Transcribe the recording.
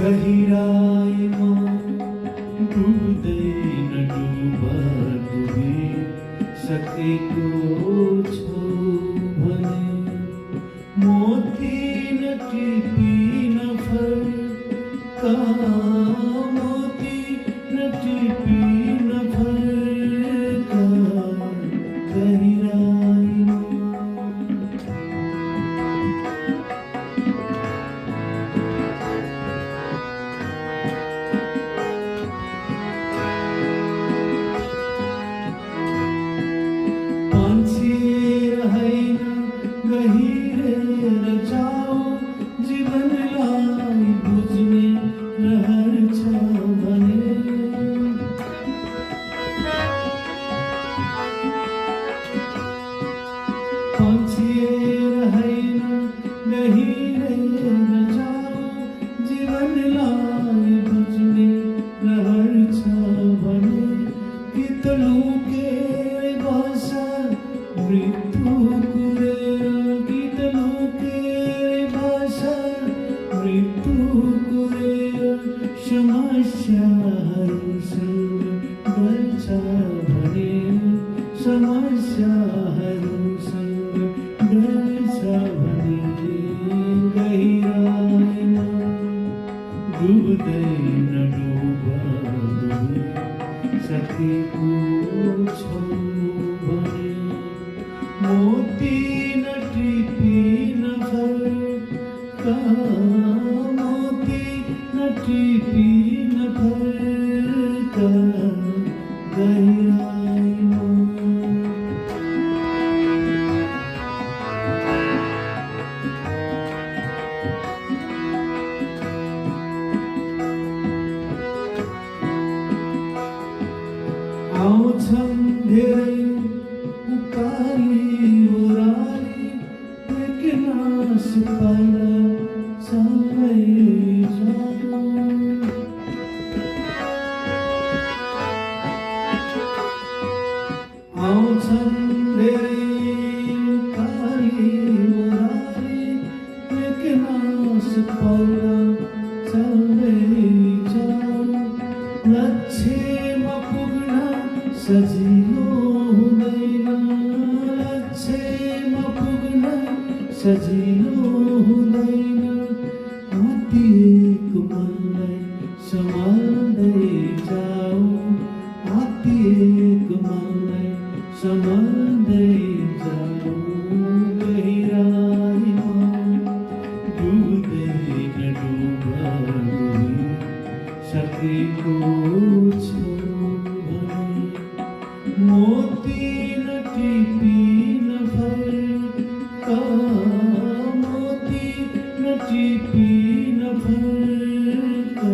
ગહિરાઈમાં ડૂબદઈને ડૂબા ડૂબી શકે છો ભલે મોતી ન ટીપી ન ફરકા મોતી ન ટીપી ન ફરકા ગહિરાઈમાં गहीरे रचाओ जीवन लाई बुझने रहर छावने पंछिए रहना गहीरे रचाओ जीवन लाई बुझने रहर छावने कितनों के भाषा मृत्यु मृत्यु कुरे समस्या संग गलचा भरे समस्या संग गलचा भरे गहिराईમાં ડૂબદઈને ડૂબા ડૂબી શકે છો ભલે મોતી ન ટીપી ન ફરકા ટીપી ન ફરકા ગહિરાઈમાં આવો છંધેરે ઉકારી ઉરારી એક નાશ પાયલા સમય आओ छंदेरी उकाली उरारी एक नाश पाया चले जाओ लच्छे मपुगना सजिलो हुदैना लच्छे मपुगना सजिलो हुदैना आती एक मनलाई समादे जाओ आती एक मनलाई समंदे जाओ गहिराईમાં ડૂબદઈને ડૂબા ડૂબી શકે છો ભલે મોતી ન ટીપી ન ફરકા મોતી ન ટીપી ન ફરકા